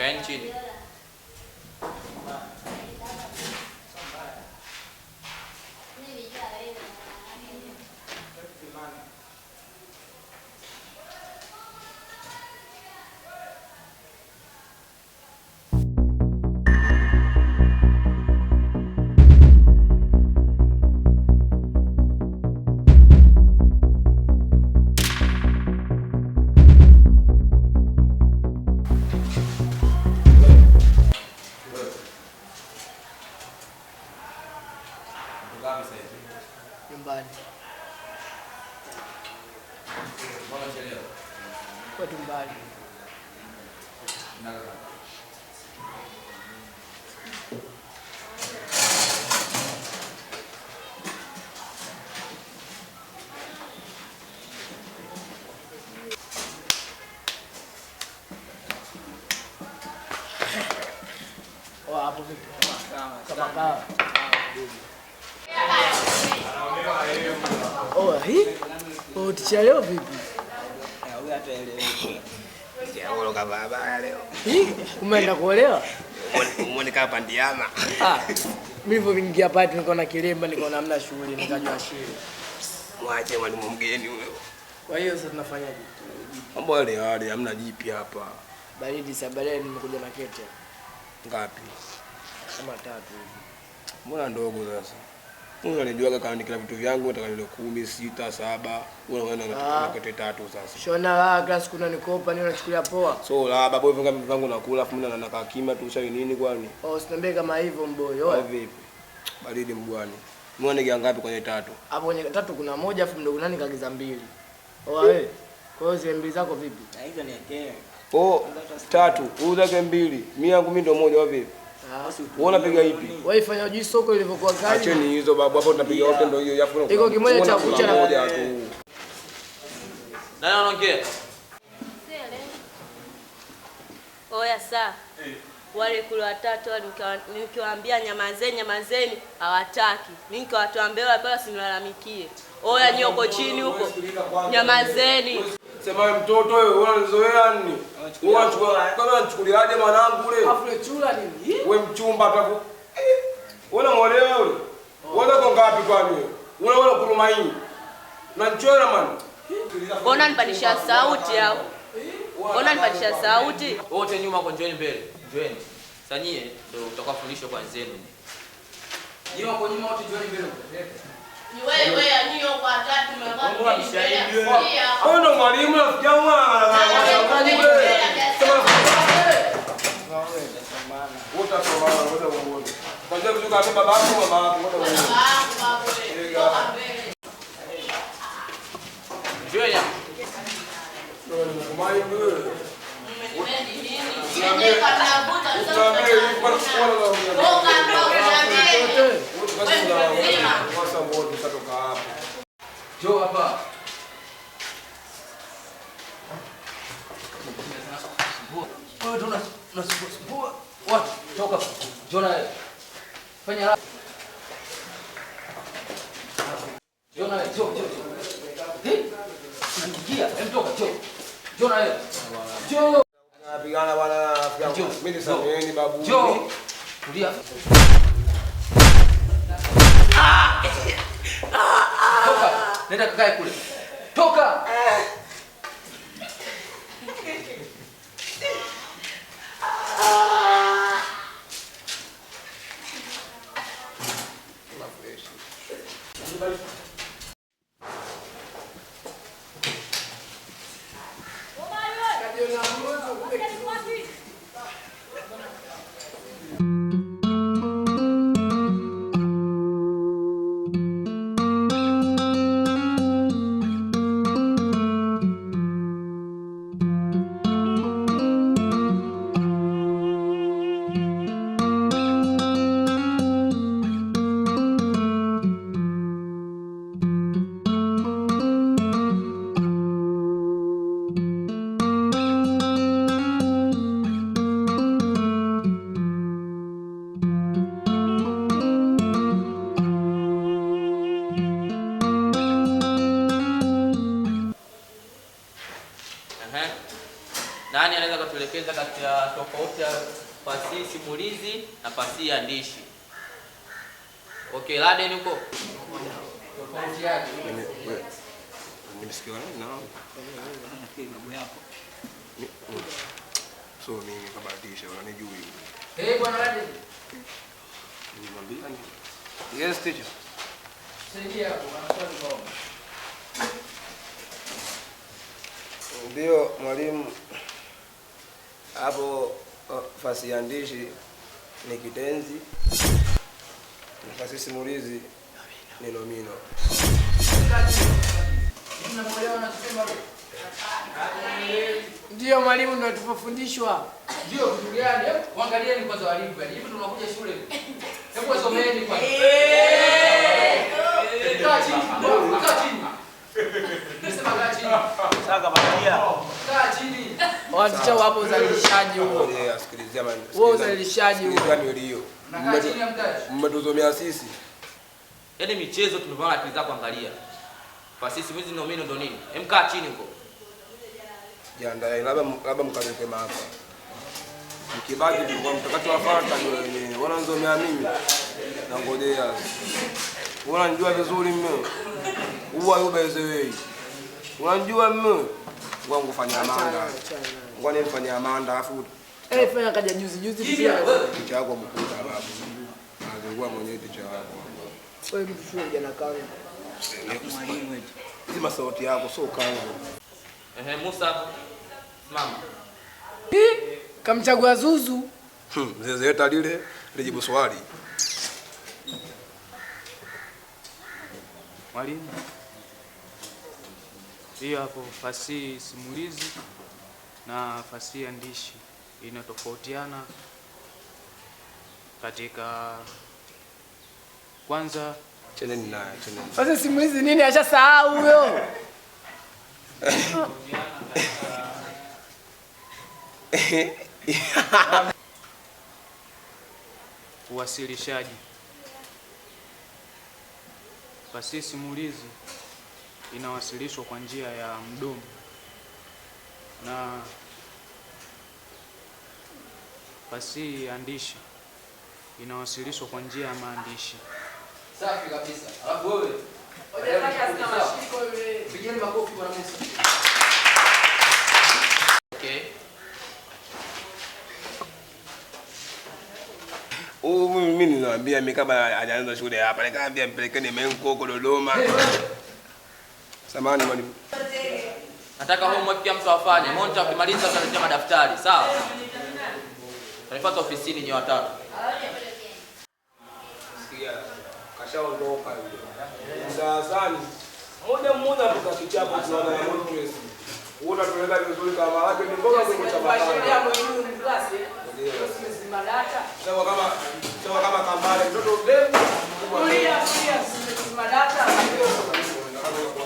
Kaeni chini. Nyumbani. Mbona chelewa? Kwa tumbali. Nalala. Hapo vipi? Kama kawa. Hii? Ticha leo vipi? Huyu ataelewa. Ndio kama baba leo. Umeenda kuolewa? Muone kama pandiana. Mimi nilipoingia pale nilikuwa na kilemba, nilikuwa namna shughuli, nikajua shule. Mwache mwalimu mgeni huyo. Kwa hiyo sasa tunafanyaje? Mambo yale hamna jipi hapa. Baridi sababu nimekuja na kete. Ngapi? Kama 3 hivi. Mbona ndogo sasa? Mungu ananijuaga kaandika vitu vyangu nataka nile 10, 6, 7. Wewe unaona kete 3 sasa. Shona la class kuna nikopa ni unachukulia poa. So la baba hivyo kama vitu vangu nakula afu mimi nakaa kimya tu ushawi nini kwani? Usiniambie kama hivyo mboyo. Wewe vipi? Baridi mbwani. Muone gia ngapi kwenye 3? Hapo kwenye 3 kuna 1 afu mdogo nani kagiza 2. Wewe. Kwa hiyo zile 2 zako vipi? Hizo ni yake. 3, uzake 2. Mimi yangu mimi ndio 1 wewe vipi? Wewe unapiga ipi? Wewe fanya uji soko ilivyokuwa kali. Acheni hizo babu hapo tunapiga wote ndio hiyo yafu. Iko kimoja cha kucha na moja tu. Nani anaongea? Oya saa. Wale kule watatu wale nikiwaambia nyamazeni hawataki. Mimi nikiwatuambia wale pale sinilalamikie. Oya nyoko chini huko. Nyamazeni. Sema wewe mtoto wewe unazoea nini? Unachukua kama unachukuliaje mwanangu ule? Afule chula nini? Wewe mchumba ataku. Wewe unamuelewa yule? Wewe uko ngapi kwani wewe? Unaona kurumaini. Unanichora man. Mbona nipandisha sauti au? Mbona nipandisha sauti? Wote nyuma kwa njoni mbele. Njoni. Sanyie ndio utakafundishwa kwa zenu. Nyuma kwa nyuma wote njoni mbele. Ni wewe niyo kwa 3 mmebaki mshahidi wewe. Wewe ndo mwalimu rafiki yangu kwanza vitu kama baba yako mama yako wote wao. Njoni. Kumai wewe. Njoo hapa. Wewe unasumbua. Watu toka. Jona. Fanya haraka. Jona, njoo. Unakimbia, toka, njoo. Jona. Njoo. Anapigana bwana rafiki yangu. Mimi nisameheni babu. Njoo. Tulia. Toka. Nenda kakae kule. Toka. Nani anaweza kutuelekeza kati ya tofauti ya fasihi simulizi na fasihi andishi? Okay, Laden huko. Tofauti yake. Nimesikia nani na? Babu yako. So mimi kabadilisha unanijui. Bwana Laden. Nimwambia nini? Yes teacher. Saidia hapo, anaswali kwa. Ndio mwalimu. Hapo fasihi andishi ni kitenzi. Fasihi simulizi ni nomino. Ndio mwalimu, ndio tufundishwa. Ndio kitu gani? Angalieni kwanza walimu gani. Hivi tunakuja shule. Hebu someni kwanza. Kaa chini. Kaa chini. Nasema kaa chini. Saka badia. Kaa chini. Watu hapo uzalishaji huo. Asikilizia maneno. Wewe uzalishaji huo. Gani ulio? Kaa chini mtaji. Mmetuzomea sisi. Yaani michezo tumepanga akili zako kuangalia. Fasihi simulizi nomino ndo nini? Kaa chini huko. Jiandae labda mkaleke maafa. Mkibaki kwa mtakati wa farta ndio wenyewe. Wananzomea mimi. Na ngojea. Unanijua vizuri mimi. Huwa yubeze wewe. Unanijua mimi. Wangu fanya amanda. Ngwani mfanya amanda afu. Fanya kaja juzi pia. Picha yako mkuta babu. Anazungua mwenyewe picha yako. Wewe mtu shule jana kangu. Mwalimu wetu. Zima sauti yako sio kangu. Musa. Mama. Kamchagua Zuzu. Mzee zeta lile lijibu swali. Mwalimu, hiyo hapo fasihi simulizi na fasihi andishi inatofautiana katika kwanza. Cheneni naye. Sasa simulizi nini? Ashasahau huyo. Uwasilishaji. Fasihi simulizi inawasilishwa kwa njia ya mdomo na fasihi andishi inawasilishwa kwa njia ya maandishi. Safi kabisa. Alafu wewe. Pigeni makofi kwa Musa. Okay. Mimi ninawaambia mimi kama hajaanza shule hapa, nikamwambia mpelekeni Menko huko Dodoma. Samahani mwalimu. Nataka homework kila mtu afanye. Monta ukimaliza utaletea madaftari, sawa? Tunapata ofisini nyote watatu. Sikia, kashaondoka yule. Msasani. Mmoja hapo kichapo tunaona ya Montres. Uona tunaenda vizuri kama wake ni mboga kwenye chapati. Sawa kama kambale mtoto mdogo. Kulia madata.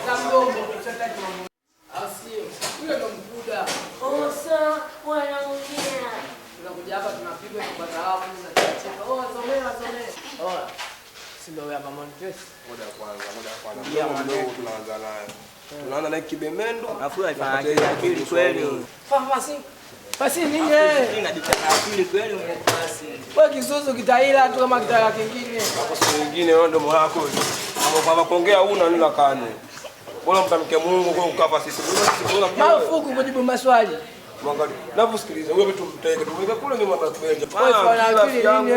Na mdomo tutataji mambo. Asio. Yule ndo mkuda. Osa wanaongea. Tunakuja hapa tunapigwa kwa tarafu na tunacheka. Somea. Si ndio hapa Montes? Moja kwanza. Mdogo tunaanza naye. Tunaanza na kibemendo. Afu haifanya akili kweli. Fasi nini? Inaditaka akili kweli mwenye fasi. Wewe Kisuzu kitaila tu kama kitala kingine. Hapo si nyingine wewe ndio mwako. Hapo kuongea una nila kane. Bora mtamke Mungu kwa ukapa sisi. Marufuku kujibu maswali. Mwangalie. Naposikiliza huyo vitu mteke. Tumweka kule nyuma na kubenja. Wewe akili nini?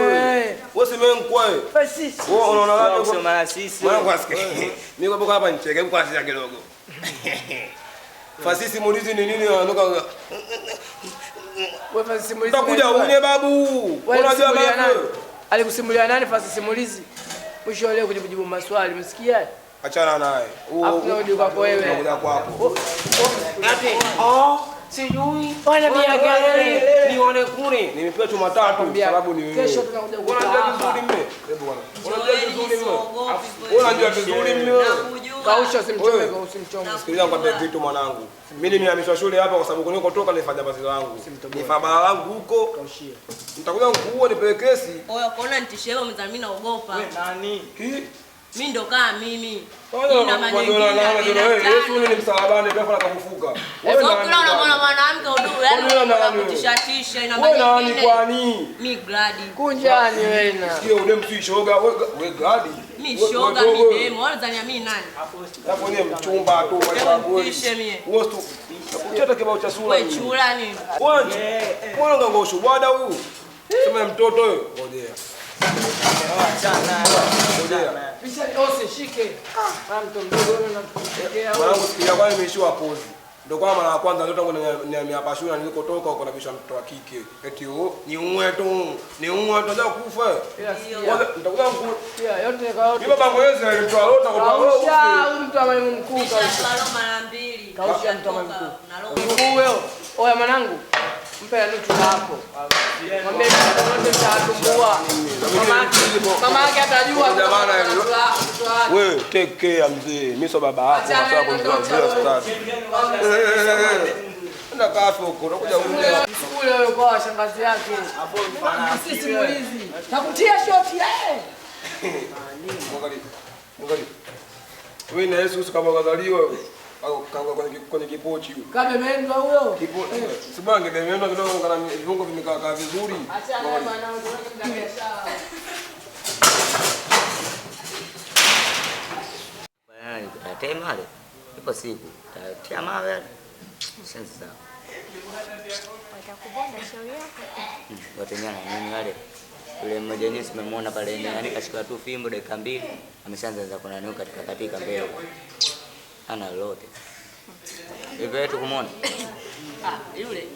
Wewe si menkwae. Fasi. Wewe unaona wapi Kusema sisi. Mwanangu asikie. Mimi kwa hapa nicheke kwa sisi kidogo. Fasihi simulizi ni nini? Ananuka. Wewe fasihi simulizi. Utakuja une babu. Unajua babu. Alikusimulia nani fasihi simulizi? Mwisho leo kujibu maswali, msikia? Achana naye. Hakuna uje kwako wewe. Unakuja kwako. Ati sijui. Bwana biagari. Nione kuni. Nimepewa chuma tatu sababu ni wewe. Kesho tunakuja Unajua vizuri mimi. Hebu bwana. Unajua vizuri mimi. Unajua vizuri mimi. Kausha usimchome, usimchome. Sikiliza nikwambie kitu mwanangu. Mimi nimehamishwa shule hapa kwa sababu nilikotoka nilifanya basi langu. Nifanya bala langu huko. Kaushia. Nitakuja kukuua nipeleke kesi. Oya, ukaona nitishie hilo mzee, mimi naogopa. Wewe nani? Mimi ndo kama mimi. Ina Yesu ni msalabani ghafla akafufuka. Wewe unaona mwanamke udu, yaani kutishatisha ina maana nani kwani? Mimi gradi. Kunjani wewe na. Sio ule mtu shoga wewe gradi. Mimi shoga mimi demo, unadhani mimi nani? Hapo ni mchumba tu kwa sababu wewe. Wewe tu. Kuchota kibao cha sura. Wewe chura nini? Wewe. Mbona nganga ushubada huyu? Sema mtoto wewe. Ngojea. Pisha usishike. Mtu mdogo wewe unamtekea. Mwanangu sikia kwani nimeishiwa pozi. Ndio kwa mara ya kwanza leo tangu nimeapa shule nilikotoka uko na bisha mtoto wa kike. Eti ni uwe tu ndio kufa. Nitakuja pia yote kwa yote. Mimi baba mwezi mtu alota kwa Kausha mtu ambaye mkuu kausha mara mbili. Kausha mtu ambaye mkuu. Huyo. Oya mwanangu. Mpe ya nusu hapo. Mwambie yote mtatumbua. Mama yake atajua jamani wewe take care mzee. Mimi sio baba yako kwa sababu ndio start. Ndio kafa huko unakuja shule wewe kwa shangazi yake. Hapo sisi simulizi. Takutia shoti Mwangalie. Wewe na Yesu kama kazaliwa au kwenye kipochi huyo. Kabe mendwa huyo. Kipochi. Sibange mendwa kidogo kana viungo vimekaa vizuri. Acha wewe bwana unataka biashara. Bwana tatema ale. Ipo siku. Tatia mawe. Sasa. Watakubonda shauri yako. Watanyana nini wale? Yule mmoja nyinyi simemwona pale yani kashika tu fimbo dakika 2 ameshaanza kunanuka katika mbele. Ana lolote. Hivi wetu kumuona? Yule